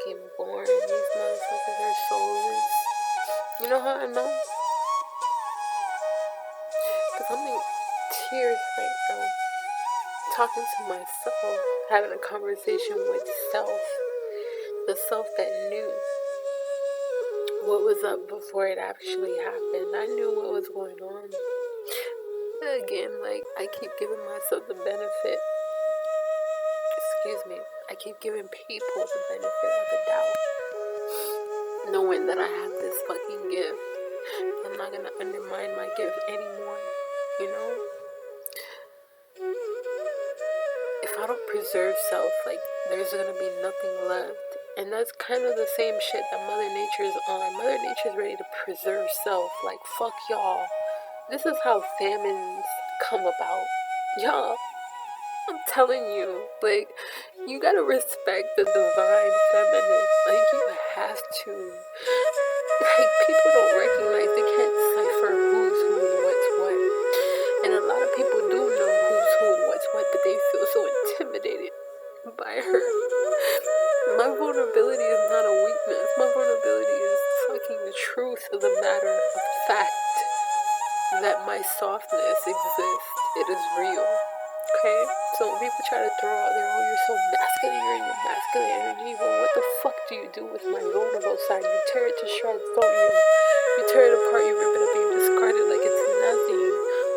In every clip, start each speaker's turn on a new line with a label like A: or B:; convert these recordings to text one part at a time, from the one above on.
A: fucking born. These motherfuckers are soulless. You know how I know? Because I'm in tears right now. Talking to myself. Having a conversation with self. The self that knew what was up before it actually happened. I knew what was going on. Again, like, I keep giving myself the benefit. Excuse me. I keep giving people the benefit of the doubt. Knowing that I have this fucking gift. I'm not gonna undermine my gift anymore. You know? If I don't preserve self, like, there's gonna be nothing left. And that's kind of the same shit that Mother Nature's on. Mother Nature's ready to preserve self. Like, fuck y'all. This is how famines come about. Y'all, I'm telling you, like, you gotta respect the divine feminine. Like, you have to. Like, people don't recognize, they can't decipher who's who and what's what. And a lot of people do know who's who and what's what, but they feel so intimidated by her. My vulnerability is not a weakness. My vulnerability is fucking the truth of the matter of fact that my softness exists. It is real. Okay? So when people try to throw out there, oh, you're so masculine, you're in your masculine energy. Well, what the fuck do you do with my vulnerable side? You tear it to shreds, don't you? You tear it apart, you rip it up, and you discard it like it's nothing.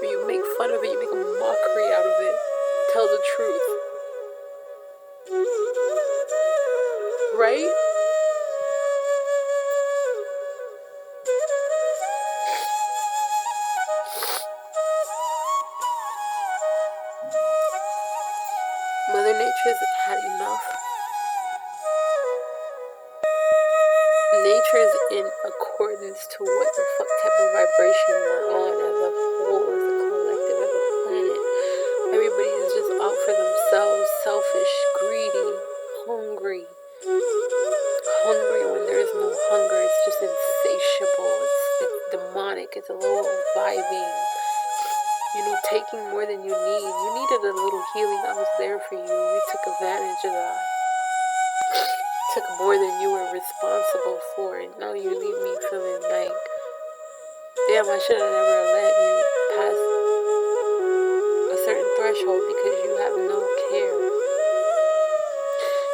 A: Or you make fun of it, you make a mockery out of it. Tell the truth. Right? Mother Nature's had enough. Nature is in accordance to what the fuck type of vibration we're on as a whole, as a collective, as a planet. Everybody is just out for themselves, selfish, greedy, hungry. Hungry when there is no hunger. It's just insatiable. It's demonic. It's a little vibing. You know, taking more than you need. You needed a little healing. I was there for you. You took advantage of that. Took more than you were responsible for. And now you leave me feeling like, damn, I should have never let you pass a certain threshold because you have no care.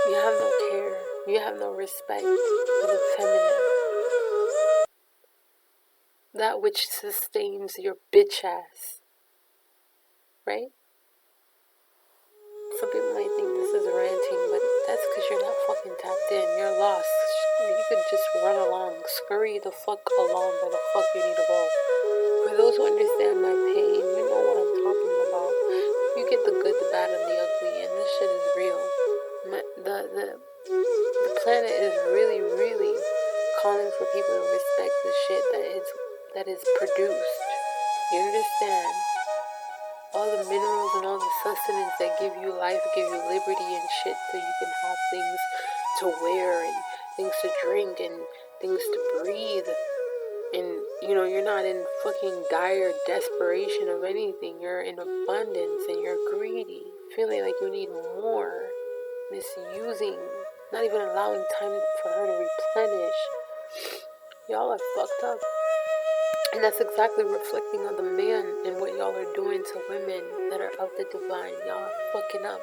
A: You have no care. You have no respect for the feminine. That which sustains your bitch ass. Right? Some people might think this is ranting, but that's because you're not fucking tapped in. You're lost. You could just run along. Scurry the fuck along where the fuck you need to go. For those who understand my pain, you know what I'm talking about. You get the good, the bad, and the ugly, and this shit is real. The planet is really, really calling for people to respect the shit that is produced. You understand? All the minerals and all the sustenance that give you life, give you liberty and shit, so you can have things to wear and things to drink and things to breathe. And, you know, you're not in fucking dire desperation of anything. You're in abundance and you're greedy, feeling like you need more, misusing, not even allowing time for her to replenish. Y'all are fucked up. And that's exactly reflecting on the man and what y'all are doing to women that are of the divine. Y'all are fucking up.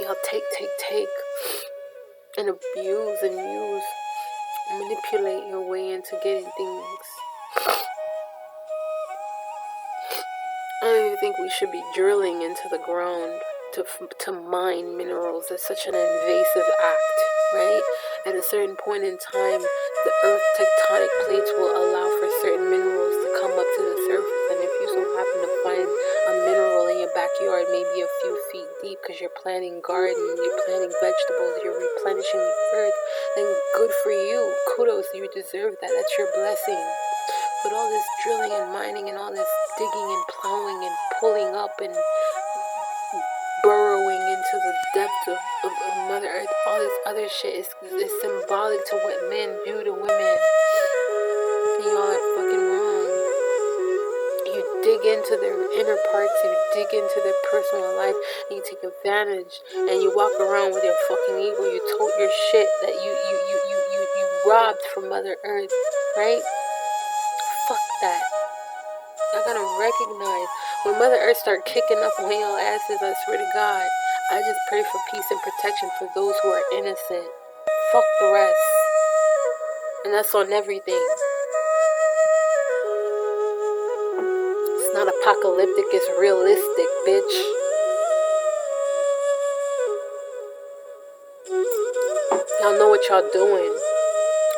A: Y'all take, and abuse and use, manipulate your way into getting things. I don't even think we should be drilling into the ground to mine minerals. It's such an invasive act, right? At a certain point in time, the earth tectonic plates will allow for certain minerals to come up to the surface. And if you so happen to find a mineral in your backyard, maybe a few feet deep, because you're planting garden, you're planting vegetables, you're replenishing the earth, then good for you. Kudos, you deserve that. That's your blessing. But all this drilling and mining and all this digging and plowing and pulling up and burrowing into the depths of Mother Earth, all this other shit is symbolic to what men do to women. And y'all are fucking wrong. You dig dig into their inner parts, you dig into their personal life, and you take advantage, and you walk around with your fucking ego, you tote your shit that you robbed from Mother Earth, right? Fuck that. I gotta recognize when Mother Earth start kicking up on y'all asses, I swear to God, I just pray for peace and protection for those who are innocent. Fuck the rest. And that's on everything. It's not apocalyptic, it's realistic, bitch. Y'all know what y'all doing.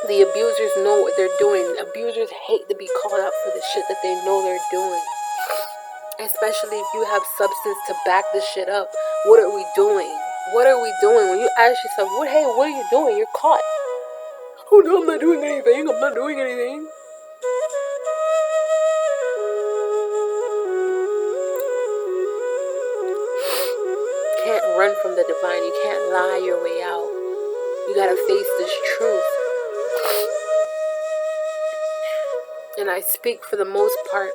A: The abusers know what they're doing. Abusers hate to be called out for the shit that they know they're doing. Especially if you have substance to back this shit up. What are we doing? What are we doing? When you ask yourself, what are you doing? You're caught. Oh no, I'm not doing anything. I'm not doing anything. You can't run from the divine. You can't lie your way out. You gotta face this truth. And I speak for the most part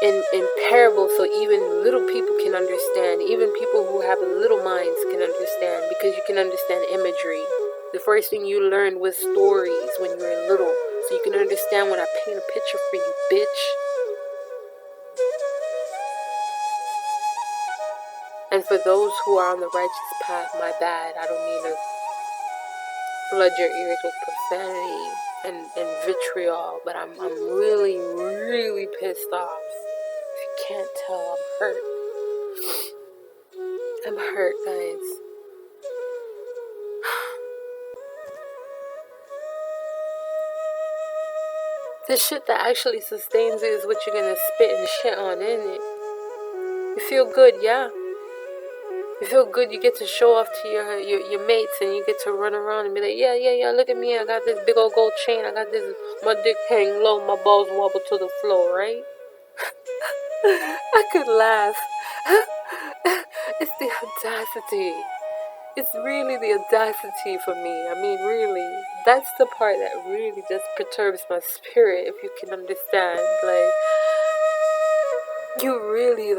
A: in parables, so even little people can understand. Even people who have little minds can understand, because you can understand imagery. The first thing you learned was stories when you were little, so you can understand when I paint a picture for you, bitch. And for those who are on the righteous path, my bad, I don't mean to flood your ears with profanity and vitriol, but I'm really, really pissed off. If you can't tell, I'm hurt. I'm hurt, guys. The shit that actually sustains you is what you're gonna spit and shit on, isn't it? You feel good, yeah? You feel good, you get to show off to your mates, and you get to run around and be like, yeah, look at me, I got this big old gold chain, I got this, my dick hang low, my balls wobble to the floor, right? I could laugh. It's the audacity. It's really the audacity for me. I mean, really. That's the part that really just perturbs my spirit, if you can understand. Like, you really,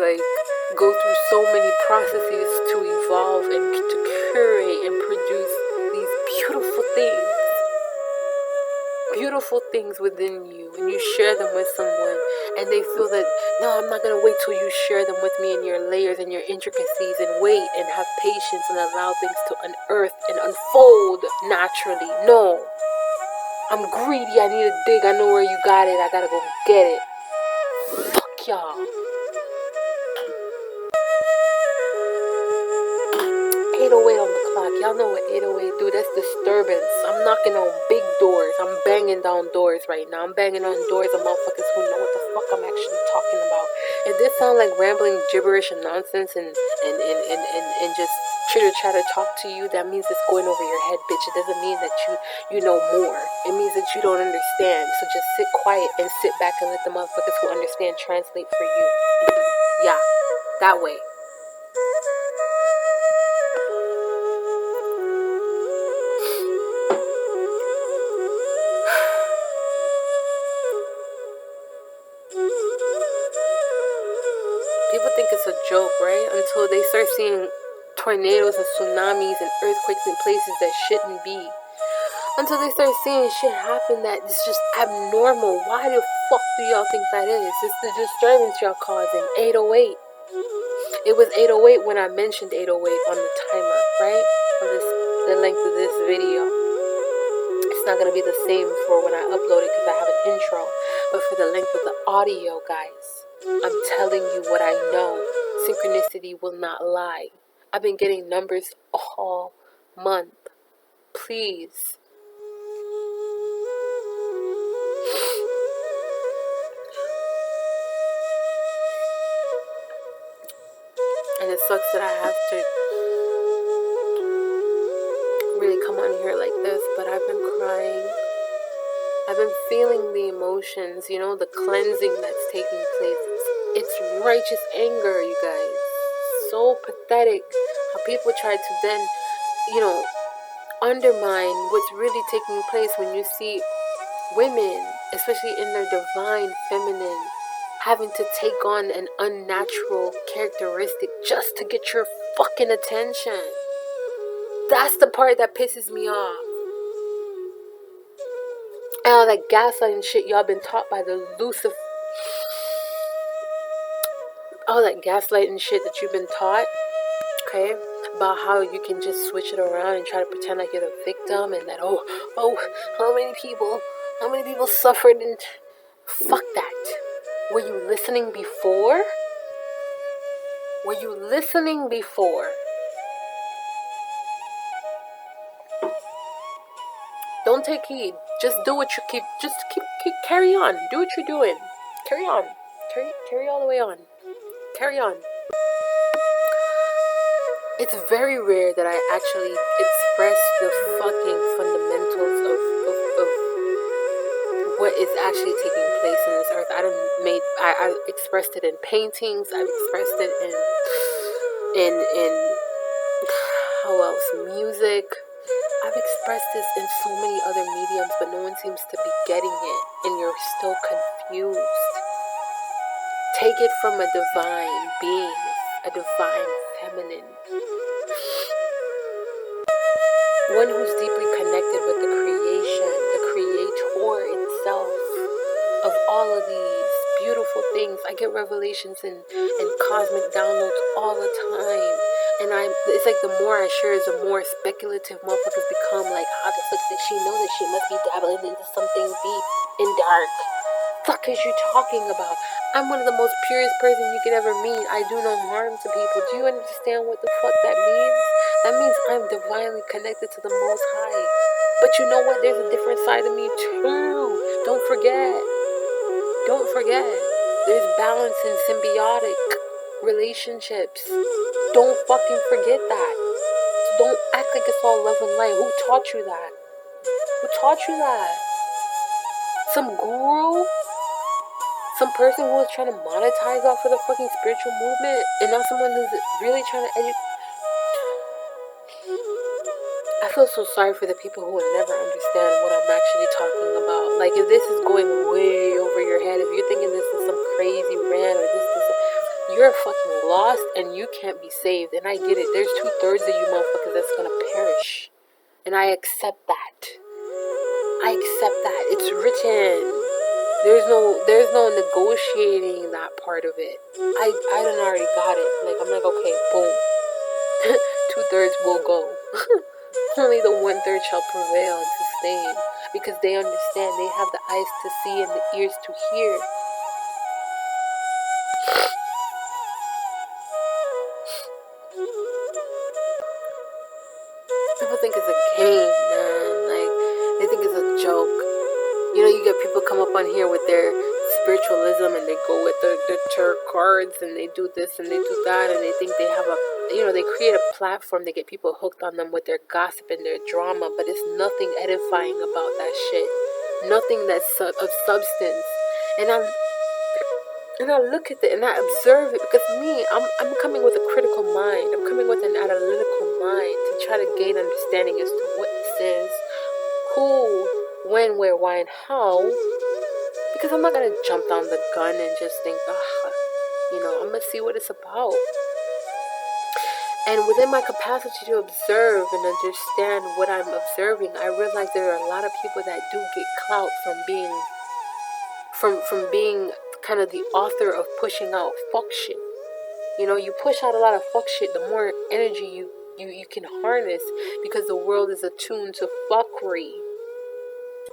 A: go through so many processes to evolve and to curate and produce these beautiful things. Beautiful things within you, and you share them with someone, and they feel that, no, I'm not going to wait till you share them with me in your layers and your intricacies, and wait and have patience and allow things to unearth and unfold naturally. No, I'm greedy, I need to dig, I know where you got it, I gotta go get it. Fuck y'all. 808 on the clock. Y'all know what 808 do. That's disturbance. I'm knocking on big doors. I'm banging down doors right now. I'm banging on doors of motherfuckers who know what the fuck I'm actually talking about. If this sound like rambling gibberish and nonsense and just chitter chatter talk to you, that means it's going over your head, bitch. It doesn't mean that you know more. It means that you don't understand. So just sit quiet and sit back and let the motherfuckers who understand translate for you. Yeah, that way. People think it's a joke, right? Until they start seeing tornadoes and tsunamis and earthquakes in places that shouldn't be. Until they start seeing shit happen that is just abnormal. Why the fuck do y'all think that is? It's the disturbance y'all causing. 808. It was 808 when I mentioned 808 on the timer, right? The length of this video. It's not going to be the same for when I upload it because I have an intro. But for the length of the audio, guys, I'm telling you what I know. Synchronicity will not lie. I've been getting numbers all month. Please. And it sucks that I have to really come on here like this, but I've been crying. I've been feeling the emotions, the cleansing that's taking place. It's righteous anger, you guys. So pathetic how people try to then, undermine what's really taking place when you see women, especially in their divine feminine having to take on an unnatural characteristic just to get your fucking attention. That's the part that pisses me off. And all that gaslighting shit y'all been taught by the all that gaslighting shit that you've been taught, okay, about how you can just switch it around and try to pretend like you're the victim, and that how many people suffered, and fuck that. Were you listening before? Don't take heed. Just do what you keep carry on. Do what you're doing. Carry on. Carry all the way on. Carry on. It's very rare that I actually express the fucking fundamentals of what is actually taking place in this earth. I expressed it in paintings. I've expressed it in how else? Music. I've expressed this in so many other mediums, but no one seems to be getting it, and you're still confused. Take it from a divine being, a divine feminine, one who's deeply connected with the creation, the creator itself of all of these beautiful things. I get revelations and cosmic downloads all the time. And it's like the more I share, the more speculative motherfuckers become. Like, how the fuck did she know that she must be dabbling into something deep and dark? Fuck is you talking about? I'm one of the most purest person you could ever meet. I do no harm to people. Do you understand what the fuck that means? That means I'm divinely connected to the Most High. But you know what? There's a different side of me too. Don't forget. There's balance in symbiotic relationships. Don't fucking forget that. So don't act like it's all love and light. Who taught you that? Some guru? Some person who was trying to monetize off of the fucking spiritual movement, and not someone who's really trying to educate. I feel so sorry for the people who will never understand what I'm actually talking about. Like, if this is going way over your head, if you're thinking this is some crazy rant or this is, you're fucking lost and you can't be saved. And I get it. There's 2/3 of you motherfuckers that's gonna perish, and I accept that. It's written. There's no negotiating that part of it. I done already got it. Like, I'm like, okay, boom. 2/3 will go. Only the 1/3 shall prevail and sustain, because they understand. They have the eyes to see and the ears to hear. People think it's a game, man. Like, they think it's a joke. You know, you get people come up on here with their spiritualism, and they go with their tarot cards, and they do this and they do that, and they think they have they create a platform to get people hooked on them with their gossip and their drama, but it's nothing edifying about that shit. Nothing that's of substance. And I look at it and I observe it, because I'm coming with a critical mind. I'm coming with an analytical mind to try to gain understanding as to what this is, who, when, where, why, and how. Because I'm not going to jump down the gun and just think, I'm going to see what it's about. And within my capacity to observe and understand what I'm observing, I realize there are a lot of people that do get clout from being kind of the author of pushing out fuck shit. You know, you push out a lot of fuck shit, the more energy you can harness, because the world is attuned to fuckery.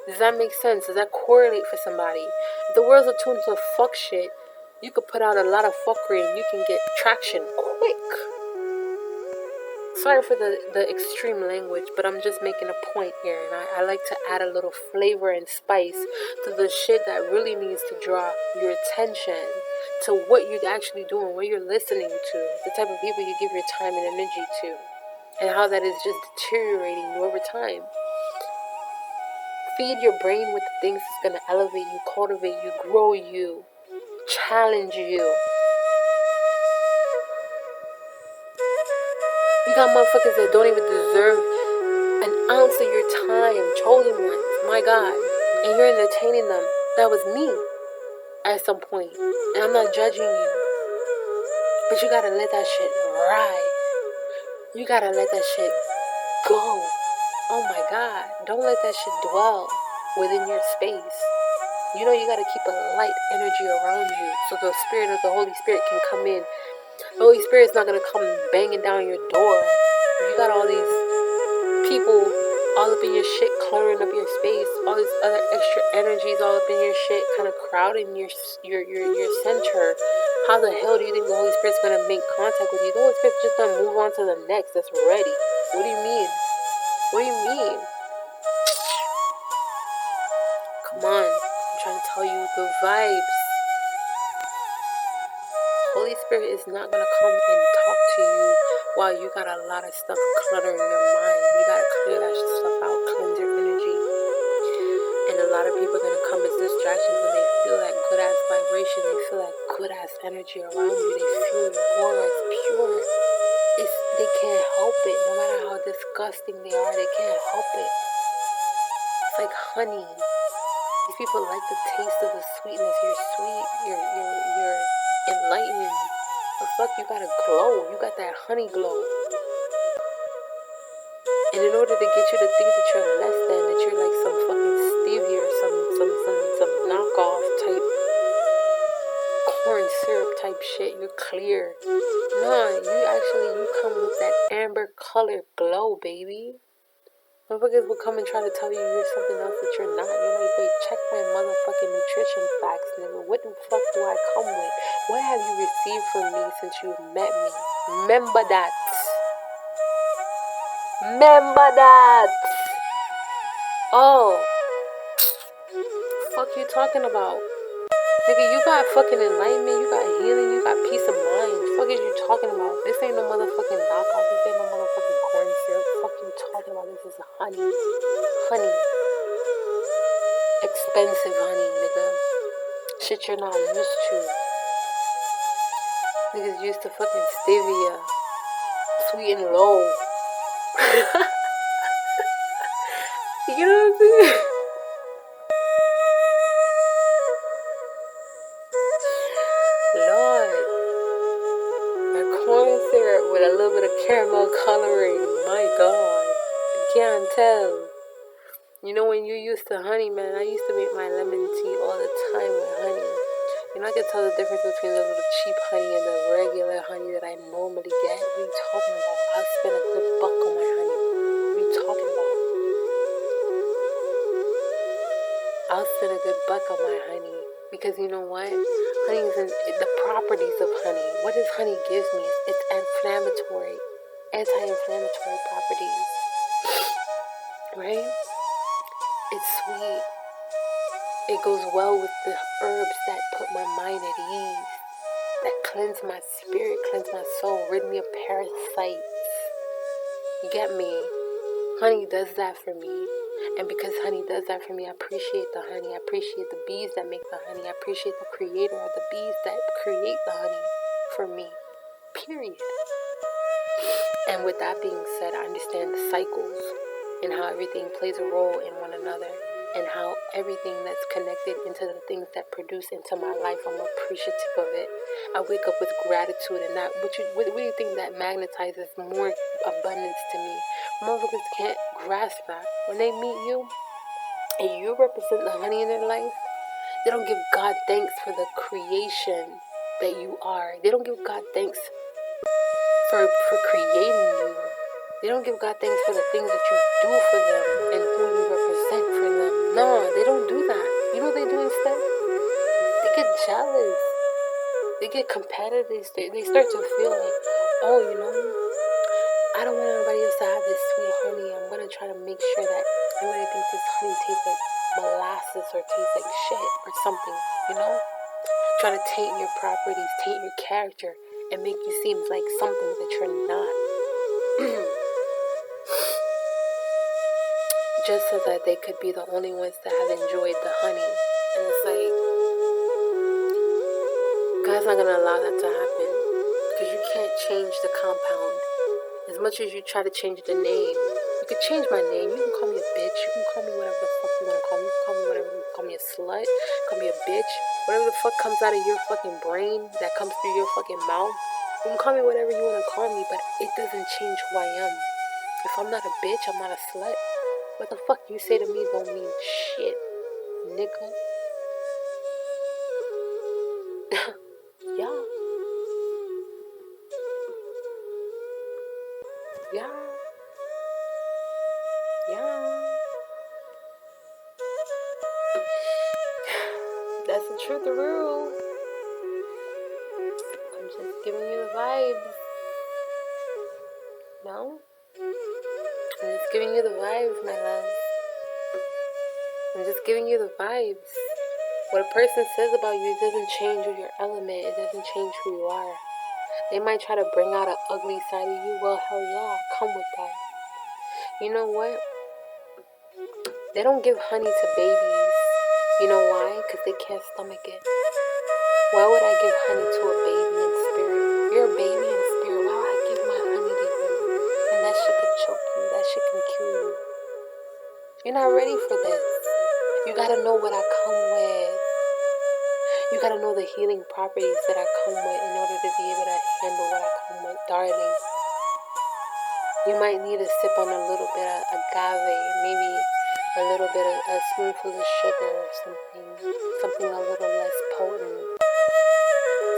A: Does that make sense? Does that correlate for somebody? If the world's attuned to fuck shit, you could put out a lot of fuckery and you can get traction quick. Sorry for the extreme language, but I'm just making a point here, and I like to add a little flavor and spice to the shit that really needs to draw your attention to what you're actually doing, what you're listening to, the type of people you give your time and energy to, and how that is just deteriorating you over time. Feed your brain with the things that's going to elevate you, cultivate you, grow you, challenge you. You got motherfuckers that don't even deserve an ounce of your time, chosen ones, my God, and you're entertaining them. That was me at some point. And I'm not judging you. But you gotta let that shit ride. You gotta let that shit go. Oh my God. Don't let that shit dwell within your space. You know you gotta keep a light energy around you so the spirit of the Holy Spirit can come in. The Holy Spirit's not gonna come banging down your door. You got all these people all up in your shit, cluttering up your space, all these other extra energies all up in your shit, kind of crowding your center. How the hell do you think the Holy Spirit's gonna make contact with you? The Holy Spirit's just gonna move on to the next that's ready. What do you mean? What do you mean? Come on, I'm trying to tell you the vibes. Holy Spirit is not gonna come and talk to you while you got a lot of stuff cluttering your mind. You gotta clear that stuff out, cleanse your energy. And a lot of people are gonna come as distractions when they feel that good ass vibration, they feel that good ass energy around you, they feel your aura is pure. They can't help it, no matter how disgusting they are, they can't help it. It's like honey. These people like the taste of the sweetness. You're sweet, you're enlightened. The fuck, you got a glow. You got that honey glow. And in order to get you to think that you're less than, that you're like some fucking stevia or some knockoff type corn syrup type shit, you're clear. Nah, you come with that amber color glow, baby. Motherfuckers will come and try to tell you you're something else that you're not. You're like, wait, check my motherfucking nutrition facts, nigga. What the fuck do I come with? What have you received from me since you've met me? Remember that. Remember that. Oh. Fuck you talking about? Nigga, you got fucking enlightenment, you got healing, you got peace of mind. Fuck is you talking about? This ain't no motherfucking knockoff. This ain't no motherfucking corn syrup. Fuck you talking about? This is honey. Honey. Expensive honey, nigga. Shit you're not used to. Niggas used to fucking stevia. Sweet and low. You know what I'm saying? Lord. A corn syrup with a little bit of caramel coloring. My God. You can't tell. You know when you used to honey, man, I used to make my lemon tea all the time with honey. You know, I can tell the difference between the little cheap honey and the regular honey that I normally get. What are you talking about? I'll spend a good buck on my honey. What are you talking about? I'll spend a good buck on my honey. Because you know what? Honey is the properties of honey. What does honey give me? It's inflammatory, anti-inflammatory properties. Right? It's sweet. It goes well with the herbs that put my mind at ease, that cleanse my spirit, cleanse my soul, rid me of parasites. You get me? Honey does that for me. And because honey does that for me, I appreciate the honey. I appreciate the bees that make the honey. I appreciate the creator of the bees that create the honey for me. Period. And with that being said, I understand the cycles and how everything plays a role in one another. And how everything that's connected into the things that produce into my life, I'm appreciative of it. I wake up with gratitude, and that what do you think that magnetizes more abundance to me? Motherfuckers can't grasp that. When they meet you, and you represent the honey in their life, they don't give God thanks for the creation that you are. They don't give God thanks for creating you. They don't give God thanks for the things that you do for them and who you represent for them. No, they don't do that. You know what they do instead? They get jealous. They get competitive. They start to feel like, oh, you know, I don't want anybody else to have this sweet honey. I'm going to try to make sure that everybody thinks this honey tastes like molasses or tastes like shit or something, you know? Trying to taint your properties, taint your character, and make you seem like something that you're not. Just so that they could be the only ones that have enjoyed the honey. And it's like, God's not going to allow that to happen. Because you can't change the compound. As much as you try to change the name, you could change my name. You can call me a bitch. You can call me whatever the fuck you want to call me. You can call me whatever. You can call me a slut. Call me a bitch. Whatever the fuck comes out of your fucking brain, that comes through your fucking mouth, you can call me whatever you want to call me, but it doesn't change who I am. If I'm not a bitch, I'm not a slut. What the fuck you say to me don't mean shit, nigga. Yeah. Yeah. Yeah. That's the truth, the rule. I'm just giving you the vibes. No? I'm just giving you the vibes, my love. I'm just giving you the vibes. What a person says about you, it doesn't change your element. It doesn't change who you are. They might try to bring out an ugly side of you. Well, hell yeah, come with that. You know what? They don't give honey to babies. You know why? Because they can't stomach it. Why would I give honey to a baby in spirit? You're a baby in spirit. Why would I give my honey to you? And that shit could choke you. That shit can kill you. You're not ready for this. You gotta know what I come with. You gotta know the healing properties that I come with in order to be able to handle what I come with, darling. You might need to sip on a little bit of agave, maybe a little bit of a spoonful of sugar or something a little less potent,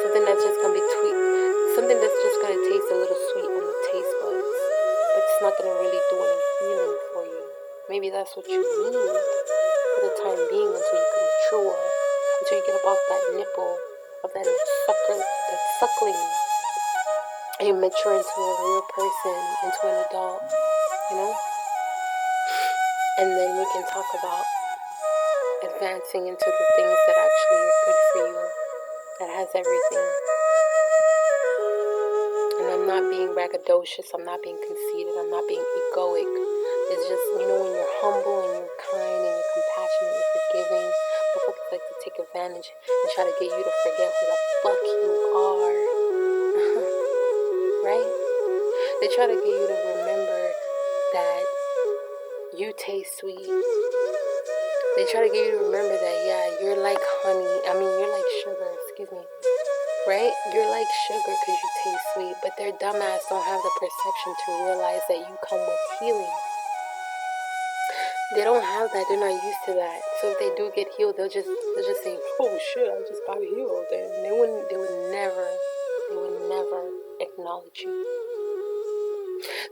A: something that's just gonna be something that's just gonna taste a little sweet on the taste buds, but it's not gonna really do any healing for you. Maybe that's what you need for the time being until you can mature, until you get up off that nipple of that suckling, and you mature into a real person, into an adult, you know? And then we can talk about advancing into the things that actually are good for you, that has everything. And I'm not being braggadocious, I'm not being conceited, I'm not being egoic. It's just, when you're humble and you're kind and you're compassionate, you're forgiving, motherfuckers like to take advantage and try to get you to forget who the fuck you are. Right? They try to get you to remember that you taste sweet. They try to get you to remember that, yeah, you're like you're like sugar, excuse me. Right? You're like sugar because you taste sweet, but their dumbass don't have the perception to realize that you come with healing. They don't have that. They're not used to that. So if they do get healed, they'll just say, "Oh shit, I just got healed," and they would never acknowledge you.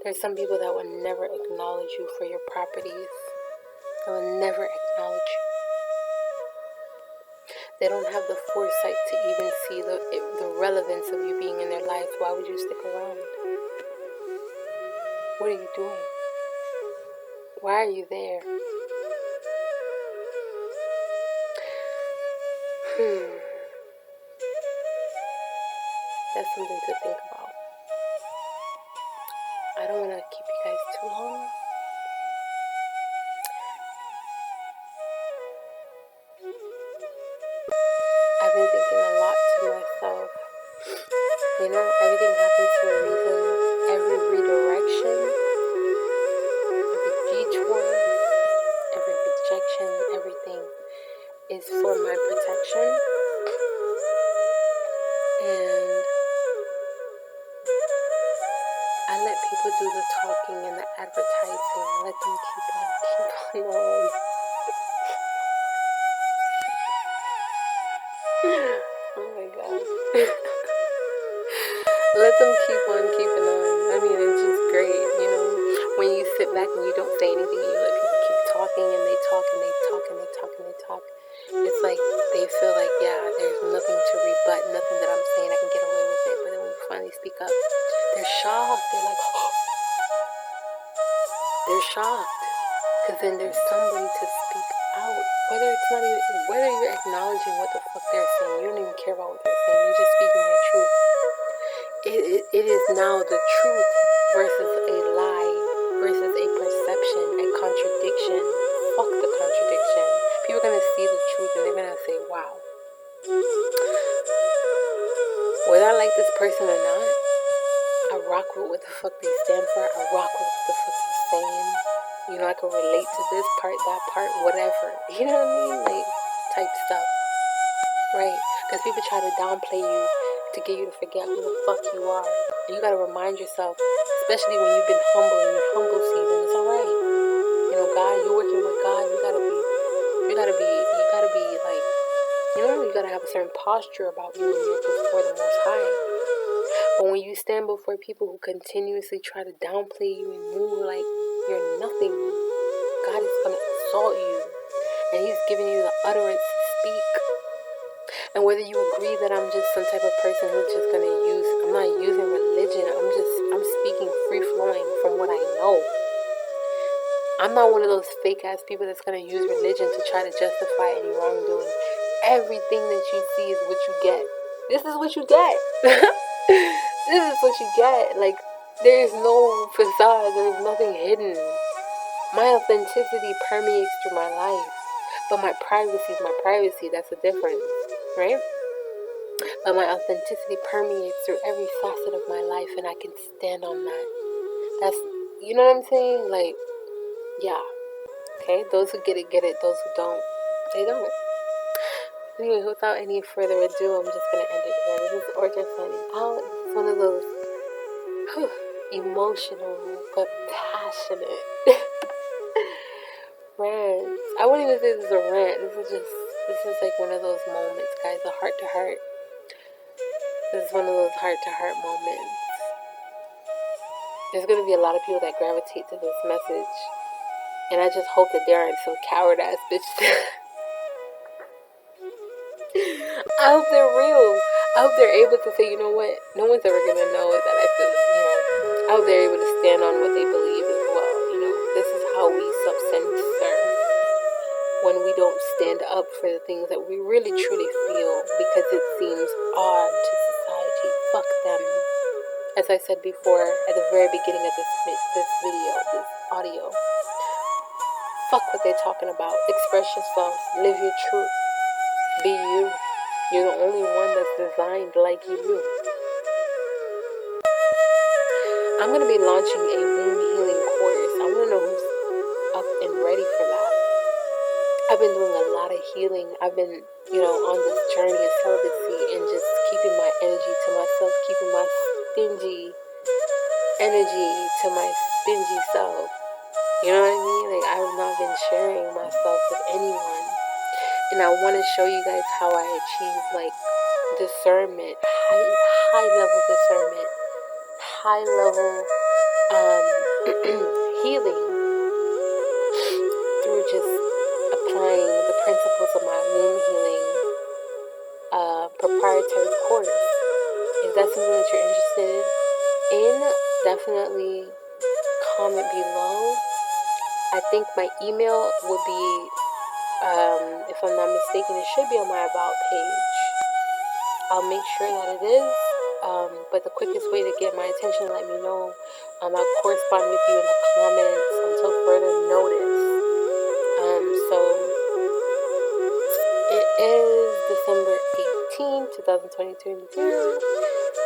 A: There's some people that will never acknowledge you for your properties. They will never acknowledge you. They don't have the foresight to even see the relevance of you being in their lives. Why would you stick around? What are you doing? Why are you there? That's something to think about. I don't want to keep you guys too long. I've been thinking a lot to myself. Everything happens for a reason. Every redirection, every detour, every rejection, everything is for my protection. And I let people do the talking and the advertising. Let them keep on. Oh my God. Let them keep on keeping on. It's just great, when you sit back and you don't say anything, you let people keep talking and they talk and they talk and they talk and they talk. It's like they feel like, yeah, there's nothing to rebut, nothing that I'm saying, I can get away with it. But then when you finally speak up, they're shocked. They're like, oh. They're shocked. Because then there's somebody to speak out. Whether you're acknowledging what the fuck they're saying, you don't even care about what they're saying, you're just speaking your truth. It is now the truth versus a lie, versus a perception, a contradiction. Fuck the contradiction. People are going to see the truth and they're going to say, wow. Whether I like this person or not, I rock with what the fuck they stand for. I rock with what the fuck they're saying. I can relate to this part, that part, whatever. You know what I mean? Type stuff. right? Because people try to downplay you to get you to forget who the fuck you are. And you gotta remind yourself, especially when you've been humble in your humble season, it's alright. You know, God, you're working with God, you gotta be like, you gotta have a certain posture about you when you're before the Most High. But when you stand before people who continuously try to downplay you and move like you're nothing, God is gonna exalt you, and He's giving you the utterance to speak. And whether you agree that I'm just some type of person who's just gonna I'm not using religion, I'm speaking free flowing from what I know. I'm not one of those fake ass people that's gonna use religion to try to justify any wrongdoing. Everything that you see is what you get. This is what you get. This is what you get. Like, there's no facade, there's nothing hidden. My authenticity permeates through my life. But my privacy is my privacy, that's the difference, right? But my authenticity permeates through every facet of my life, and I can stand on that. That's, you know what I'm saying? Like, yeah. Okay, those who get it, get it. Those who don't, they don't. Anyway, without any further ado, I'm just going to end it here. This is Orja signing out. It's one of those emotional but passionate rants. I wouldn't even say this is a rant. This is like one of those moments, guys. A heart to heart. This is one of those heart to heart moments. There's going to be a lot of people that gravitate to this message. And I just hope that there aren't some coward ass bitches. I hope they're real. I hope they're able to say, you know what? No one's ever going to know that I feel, I hope they're able to stand on what they believe as well. This is how we self-censor when we don't stand up for the things that we really truly feel because it seems odd to society. Fuck them. As I said before at the very beginning of this video, this audio. Fuck what they're talking about. Express yourself. Live your truth. Be you. You're the only one that's designed like you. I'm going to be launching a womb healing course. I want to know who's up and ready for that. I've been doing a lot of healing. I've been, on this journey of celibacy and just keeping my energy to myself, keeping my stingy energy to my stingy self. You know what I mean? Like, I've not been sharing myself with anyone. And I want to show you guys how I achieve, like, discernment, high level discernment, high level healing through just applying the principles of my womb healing proprietary course. If that's something that you're interested in, definitely comment below. I think my email would be, if I'm not mistaken, it should be on my About page. I'll make sure that it is. But the quickest way to get my attention, let me know. I'll correspond with you in the comments until further notice. So it is December 18th, 2022.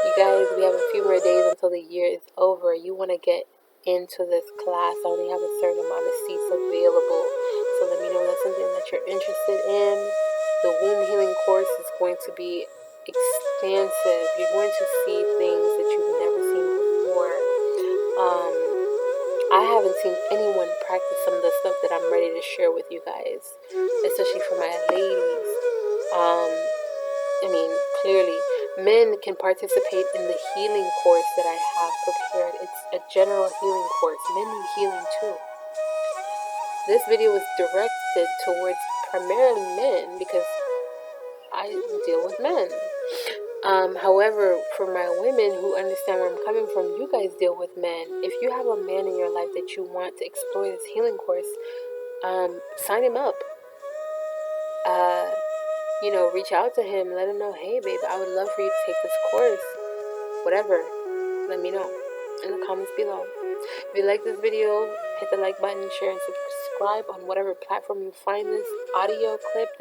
A: You guys, we have a few more days until the year is over. You want to get into this class. I only have a certain amount of seats available. So let me know if that's something that you're interested in. The womb healing course is going to be expansive. You're going to see things that you've never seen before. I haven't seen anyone practice some of the stuff that I'm ready to share with you guys, especially for my ladies. Clearly, men can participate in the healing course that I have prepared. It's a general healing course. Men need healing too. This video was directed towards primarily men because I deal with men. However, for my women who understand where I'm coming from, you guys deal with men. If you have a man in your life that you want to explore this healing course, sign him up. Reach out to him, let him know, hey babe, I would love for you to take this course. Whatever, let me know in the comments below. If you like this video, hit the like button, share, and subscribe on whatever platform you find this audio clip.